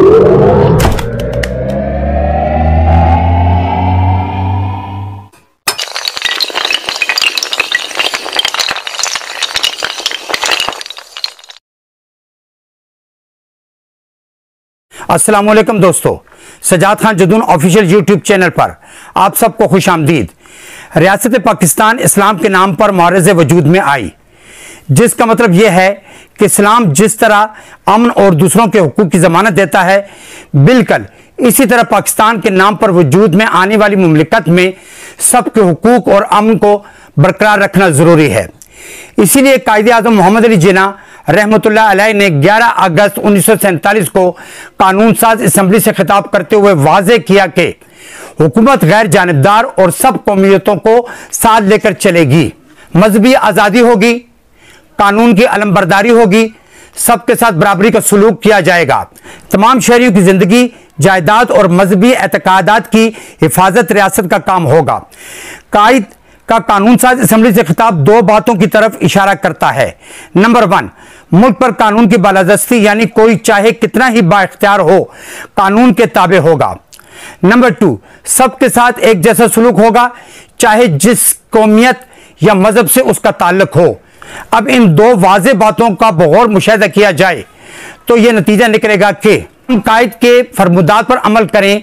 अस्सलाम वालेकुम दोस्तों, Sajad Khan Jadoon official YouTube channel पर आप सबको खुश आमदीद। रियासत पाकिस्तान इस्लाम के नाम पर मुआरज़े वजूद में आई, जिसका मतलब यह है कि इस्लाम जिस तरह अमन और दूसरों के हुकूक की ज़मानत देता है, बिल्कुल इसी तरह पाकिस्तान के नाम पर वजूद में आने वाली मुमलिकत में सबके हुकूक और अमन को बरकरार रखना ज़रूरी है। इसीलिए कायदे आज़म मोहम्मद अली जिन्ना रहमतुल्लाह अलैह ने 11 अगस्त 1947 को कानून साज असम्बली से खिताब करते हुए वाज़े किया कि हुकूमत गैर जानिबदार और सब कौमियतों को साथ लेकर चलेगी, मजहबी आज़ादी होगी, कानून की अलमबरदारी होगी, सबके साथ बराबरी का सलूक किया जाएगा, तमाम शहरियों की जिंदगी, जायदाद और मजहबी एतकादात की हिफाजत रियासत का काम होगा। कायद का कानून साज असम्बली से खिताब दो बातों की तरफ इशारा करता है। नंबर 1, मुल्क पर कानून की बालादस्ती, यानी कोई चाहे कितना ही बाइख्तियार हो कानून के ताबे होगा। नंबर 2, सबके साथ एक जैसा सलूक होगा, चाहे जिस कौमियत या मजहब से उसका ताल्लुक हो। अब इन दो वाज़े बातों का बगौर मुशाहिदा किया जाए तो यह नतीजा निकलेगा कि हम कायद के फरमुदात पर अमल करें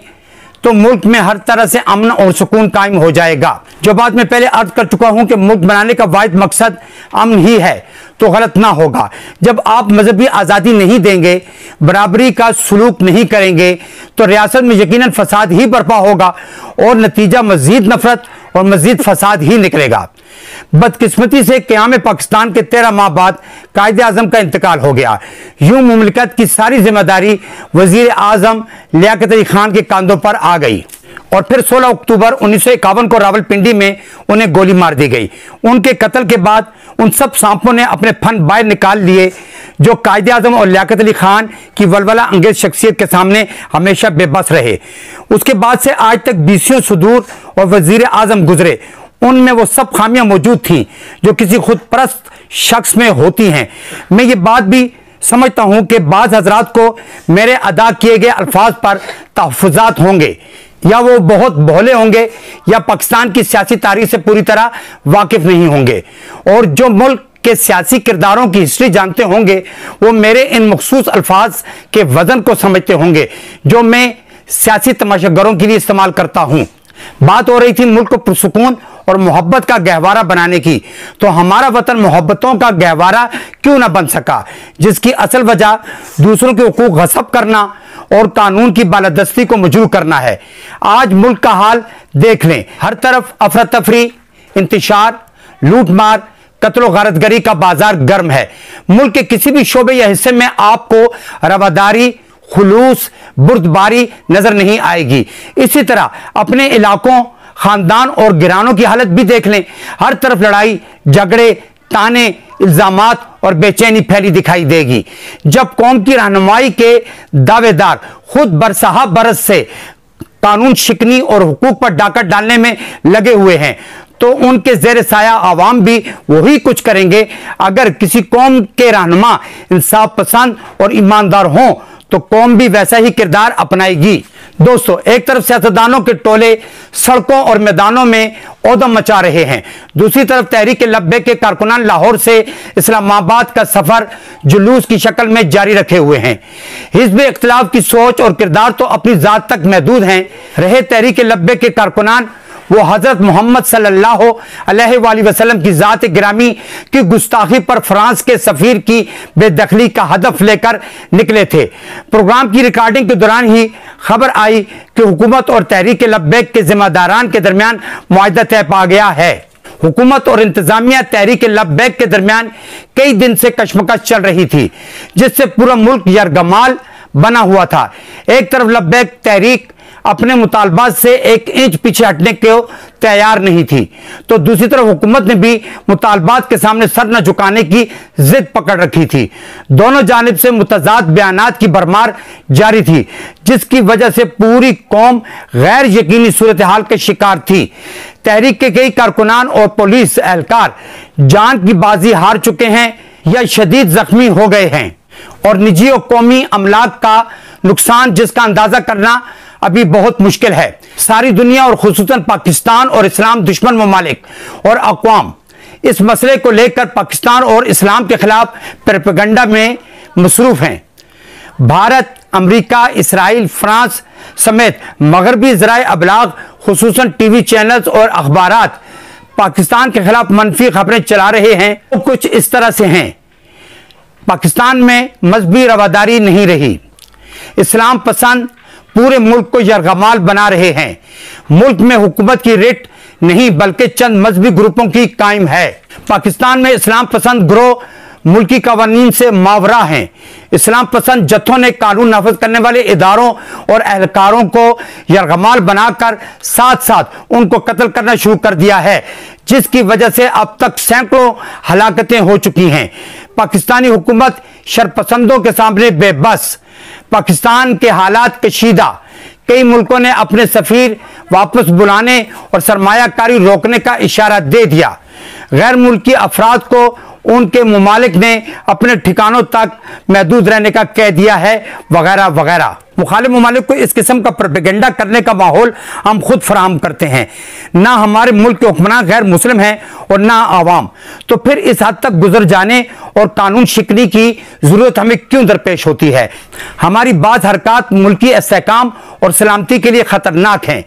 तो मुल्क में हर तरह से अमन और सुकून कायम हो जाएगा। जो बात मैं पहले अर्ज कर चुका हूं कि मुल्क बनाने का वाहिद मकसद अमन ही है, तो गलत ना होगा। जब आप मजहबी आज़ादी नहीं देंगे, बराबरी का सलूक नहीं करेंगे, तो रियासत में यकीनन फसाद ही बर्पा होगा और नतीजा मजीद नफरत और मजीद फसाद ही निकलेगा। बदकिस्मती से क़याम पाकिस्तान के 13 माह बाद कायदे आज़म का इंतकाल हो गया। यूं मुमलिकत की सारी जिम्मेदारी वजीर आज़म लियाकत अली खान के कंधों पर आ गई और फिर 16 अक्टूबर 1951 को रावलपिंडी में उन्हें गोली मार दी गई। उनके कत्ल के बाद उन सब सांपों ने अपने फन बाहर निकाल लिए जो कायदे आज़म और लियाकत अली खान की वलवला अंगेज शख्सियत के सामने हमेशा बेबस रहे। उसके बाद से आज तक 20 सदूर और वजीर आज़म गुजरे, उनमें वो सब खामियां मौजूद थीं जो किसी खुद परस्त शख्स में होती हैं। मैं ये बात भी समझता हूं कि बाज़ हजरात को मेरे अदा किए गए अल्फाज पर तहफ़्फ़ुज़ात होंगे, या वो बहुत भोले होंगे या पाकिस्तान की सियासी तारीख से पूरी तरह वाकिफ नहीं होंगे, और जो मुल्क के सियासी किरदारों की हिस्ट्री जानते होंगे वो मेरे इन मखसूस अल्फाज के वजन को समझते होंगे जो मैं सियासी तमाशागरों के लिए इस्तेमाल करता हूं। बात हो रही थी मुल्क को पुरसुकून और मोहब्बत का गहवारा बनाने की, तो हमारा वतन मोहब्बतों का गहवारा क्यों ना बन सका, जिसकी असल वजह दूसरों के हुकूक गस्ब करना और कानून की बालादस्ती को मजरूह करना है। आज मुल्क का हाल देख लें, हर तरफ अफरा तफरी, इंतशार, लूट मार, कत्ल गारतगरी का बाजार गर्म है। मुल्क के किसी भी शोबे या हिस्से में आपको रवादारी, खुलूस, बुर्दबारी नजर नहीं आएगी। इसी तरह अपने इलाकों, खानदान और गिरानों की हालत भी देख लें, हर तरफ लड़ाई, झगड़े, ताने, इल्जामात और बेचैनी फैली दिखाई देगी। जब कौम की रहनुमाई के दावेदार खुद बरसहा बरस से कानून शिकनी और हुकूक पर डाका डालने में लगे हुए हैं, तो उनके ज़ेर साया आवाम भी वही कुछ करेंगे। अगर किसी कौम के रहनुमा इंसाफ पसंद और ईमानदार हों तो कौम भी वैसा ही किरदार अपनाएगी। दोस्तों, एक तरफ सियासतदानों के टोले सड़कों और मैदानों में औदम मचा रहे हैं, दूसरी तरफ तहरीक लब्बैक के कारकुनान लाहौर से इस्लामाबाद का सफर जुलूस की शक्ल में जारी रखे हुए हैं। हिज़्ब इख्तिलाफ की सोच और किरदार तो अपनी जात तक महदूद हैं। रहे तहरीक लब्बैक के कारकुनान वो हजरत मोहम्मद सल्लल्लाहु अलैहि वसल्लम की जात गिरामी की गुस्ताखी पर फ्रांस के सफीर की बेदखली का हदफ लेकर निकले थे। प्रोग्राम की रिकॉर्डिंग के दौरान ही खबर आई कि हुकूमत और तहरीक लब्बैक के जिम्मेदारान के दरमियान मुआहदा तय पा गया है। हुकूमत और इंतजामिया तहरीक लब्बैक के दरमियान कई दिन से कशमकश चल रही थी, जिससे पूरा मुल्क यरगमाल बना हुआ था। एक तरफ लब्बैक तहरीक अपने मुतालबात से 1 इंच पीछे हटने को तैयार नहीं थी, तो दूसरी तरफ हुकूमत ने भी मुतालबात के सामने सर न झुकाने की जिद पकड़ रखी थी। दोनों जानिब से मुतजाद बयानात की भरमार जारी थी, जिसकी वजह से पूरी कौम गैर यकीनी सूरत हाल के शिकार थी। तहरीक के कई कारकुनान और पुलिस एहलकार जान की बाजी हार चुके हैं या शदीद जख्मी हो गए हैं। और निजी और कौमी अमलाक का नुकसान जिसका अंदाजा करना अभी बहुत मुश्किल है। सारी दुनिया और खुसूसन पाकिस्तान और इस्लाम दुश्मन ममालिक और अक़वाम इस मसले को लेकर पाकिस्तान और इस्लाम के खिलाफ प्रोपेगेंडा में मसरूफ़ हैं। भारत, अमेरिका, इसराइल, फ्रांस समेत मगरबी ज़राए अबलाग खुसूसन टीवी चैनल्स और अखबारात पाकिस्तान के खिलाफ मनफी खबरें चला रहे हैं। वो कुछ इस तरह से हैं। पाकिस्तान में मजहबी रवादारी नहीं रही, इस्लाम पसंद पूरे मुल्क को यरगमाल बना रहे हैं। मुल्क में हुकूमत की रिट नहीं बल्कि चंद मजहबी ग्रुपों की कायम है। पाकिस्तान में इस्लाम पसंद ग्रोह मुल्की कवानीन से मावरा हैं। इस्लाम पसंद जत्थों ने कानून नाफिज करने वाले इदारों और एहलकारों को यरगमाल बनाकर साथ साथ उनको कत्ल करना शुरू कर दिया है, जिसकी वजह से अब तक सैकड़ों हलाकतें हो चुकी हैं। पाकिस्तानी हुकूमत शरपसंदों के सामने बेबस। पाकिस्तान के हालात कशीदा। कई मुल्कों ने अपने सफीर वापस बुलाने और सरमायाकारी रोकने का इशारा दे दिया। गैर मुल्की अफराद को उनके मुमालिक ने अपने ठिकानों तक महदूद रहने का कह दिया है, वगैरह वगैरह। मुखालिफ मुमालिक को इस किस्म का प्रोपेगेंडा करने का माहौल हम खुद फराहम करते हैं। ना हमारे मुल्क के हुक्मरान गैर मुस्लिम हैं और ना आवाम, तो फिर इस हद तक गुजर जाने और कानून शिकनी की जरूरत हमें क्यों दरपेश होती है? हमारी बात हरकत मुल्की इस्तेहकाम और सलामती के लिए खतरनाक हैं।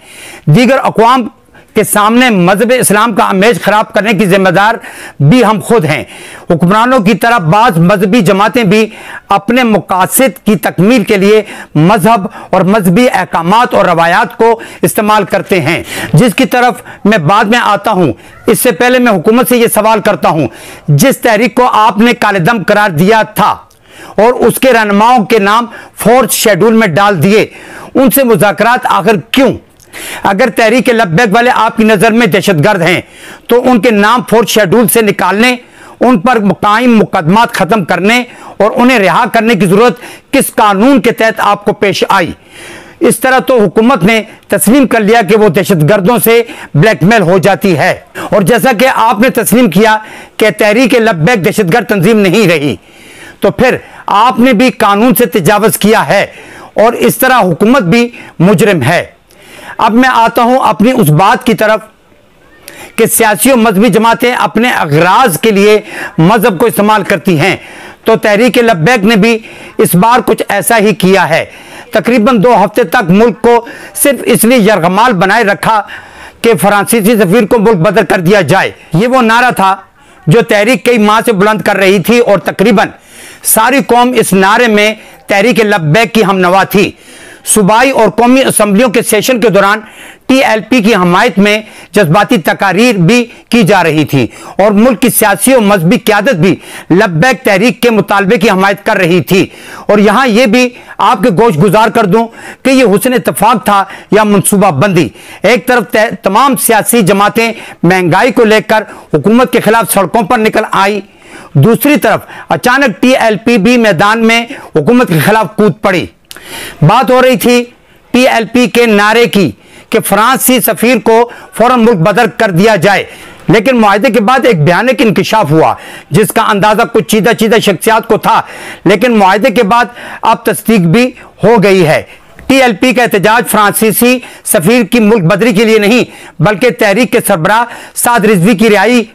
दीगर अक़वाम के सामने मजहब इस्लाम का इमेज खराब करने की जिम्मेदार भी हम खुद हैं। हुक्मरानों की तरह बाज़ मजहबी जमातें भी अपने मकासद की तकमील के लिए मजहब और मजहबी अहकामात और रवायात को इस्तेमाल करते हैं, जिसकी तरफ मैं बाद में आता हूँ। इससे पहले मैं हुकूमत से यह सवाल करता हूँ, जिस तहरीक को आपने कालेदम करार दिया था और उसके रहनुमाओं के नाम फोर्थ शेड्यूल में डाल दिए, उनसे मुज़ाकरात आखिर क्यों? अगर तहरीक लब्बैक वाले आपकी नजर में दहशतगर्द हैं तो उनके नाम फोर्थ शेड्यूल से निकालने, उन पर कायम मुकदमात खत्म करने और उन्हें रिहा करने की जरूरत किस कानून के तहत आपको पेश आई? इस तरह तो हुकूमत ने तस्लीम कर लिया कि वो दहशतगर्दों से ब्लैकमेल हो जाती है। और जैसा कि आपने तस्लीम किया कि तहरीक लब्बैक दहशतगर्द तंजीम नहीं रही, तो फिर आपने भी कानून से तजावुज़ किया है और इस तरह हुकूमत भी मुजरिम है। अब मैं आता हूं अपनी उस बात की तरफ कि सियासी और मजहबी जमातें अपने अगराज के लिए मजहब को इस्तेमाल करती हैं, तो तहरीक लब्बैक ने भी इस बार कुछ ऐसा ही किया है। तकरीबन 2 हफ्ते तक मुल्क को सिर्फ इसलिए यरगमाल बनाए रखा कि फ्रांसीसी सफीर को मुल्क बदर कर दिया जाए। ये वो नारा था जो तहरीक कई माह से बुलंद कर रही थी और तकरीबन सारी कौम इस नारे में तहरीक लब्बैक की हमनवा थी। सूबाई और कौमी असम्बलियों के सेशन के दौरान TLP की हमायत में जज्बाती तकारीर भी की जा रही थी और मुल्क की सियासी और मजहबी क़यादत भी लब्बैक तहरीक के मुतालबे की हमायत कर रही थी। और यहाँ ये भी आपके गोश गुजार कर दूं कि यह हुस्न इत्तफाक था या मनसूबा बंदी। एक तरफ तमाम सियासी जमातें महंगाई को लेकर हुकूमत के खिलाफ सड़कों पर निकल आई, दूसरी तरफ अचानक TLP भी मैदान में हुकूमत के खिलाफ कूद पड़ी। बात हो रही थी TLP के नारे की कि फ्रांसी सफीर को फौरन मुल्क बदर कर दिया जाए, लेकिन मुआहदे के बाद एक भयानक इंकिशाफ हुआ जिसका अंदाजा कुछ चीदा चीदा शख्सियात को था, लेकिन मुआहदे के बाद अब तस्दीक भी हो गई है। TLP का एहतजाज फ्रांसीसी सफीर की मुल्क बदरी के लिए नहीं बल्कि तहरीक के सरबराह साद रिजवी की रिहाई,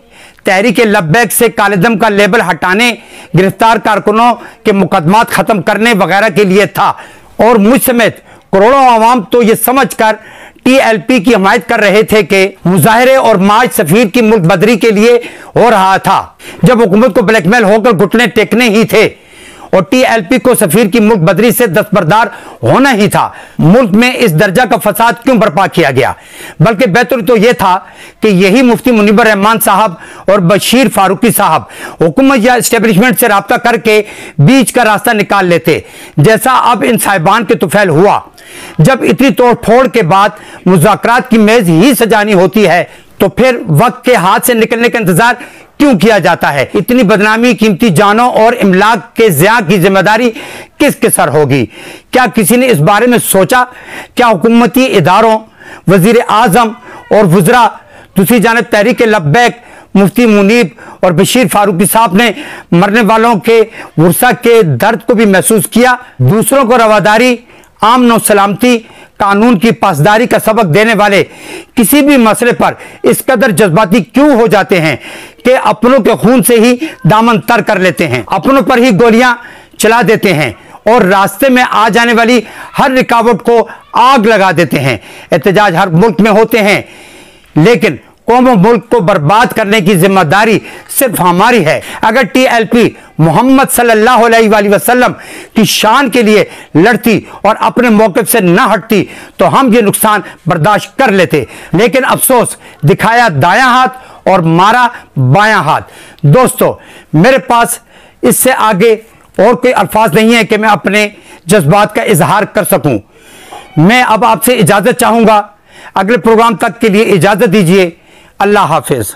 तहरीक लब्बैक से कालेदम का लेबल हटाने, गिरफ्तार कारकुनों के मुकदमात खत्म करने वगैरह के लिए था। और मुझ समेत करोड़ों आवाम तो ये समझकर TLP की हमायत कर रहे थे कि मुजाहरे और मार्च सफीर की मुल्क बदरी के लिए हो रहा था, जब हुकूमत को ब्लैकमेल होकर घुटने टेकने ही थे और TLP को सफीर की मुल्क बदरी से दस्तबरदार होना ही था। मुल्क में इस दर्जा का फसाद क्यों बर्पा किया गया? बल्कि बेहतर तो यह था कि यही मुफ्ती मुनीबर रहमान साहब और बशीर फारूकी साहब हुकूमत या एस्टेब्लिशमेंट से राब्ता करके बीच का रास्ता निकाल लेते, जैसा अब इन साहिबान के तुफैल हुआ। जब इतनी तोड़ फोड़ के बाद मुज़ाकरात की मेज ही सजानी होती है, तो फिर वक्त के हाथ से निकलने का इंतजार क्यों किया जाता है? इतनी बदनामी, कीमती जानों और इमलाक के ज़िया की जिम्मेदारी किसके सर होगी? क्या किसी ने इस बारे में सोचा? क्या हुकूमती इदारों, वजीर आजम और वज़रा, दूसरी जानब तहरीक लब्बैक मुफ्ती मुनीब और बशीर फारूकी साहब ने मरने वालों के वर्सा के दर्द को भी महसूस किया। दूसरों को रवादारी, आमन और सलामती, कानून की पासदारी का सबक देने वाले किसी भी मसले पर इस कदर जज्बाती क्यों हो जाते हैं कि अपनों के खून से ही दामन तर कर लेते हैं, अपनों पर ही गोलियां चला देते हैं और रास्ते में आ जाने वाली हर रुकावट को आग लगा देते हैं। एहतजाज हर मुल्क में होते हैं, लेकिन कौम और मुल्क को बर्बाद करने की जिम्मेदारी सिर्फ हमारी है। अगर TLP मोहम्मद सल्लल्लाहु अलैहि वसल्लम की शान के लिए लड़ती और अपने मौक़िफ़ से न हटती तो हम ये नुकसान बर्दाश्त कर लेते, लेकिन अफसोस दिखाया दायां हाथ और मारा बायां हाथ। दोस्तों, मेरे पास इससे आगे और कोई अल्फाज नहीं है कि मैं अपने जज्बात का इजहार कर सकूं। मैं अब आपसे इजाज़त चाहूँगा। अगले प्रोग्राम तक के लिए इजाज़त दीजिए। अल्लाह हाफिज़।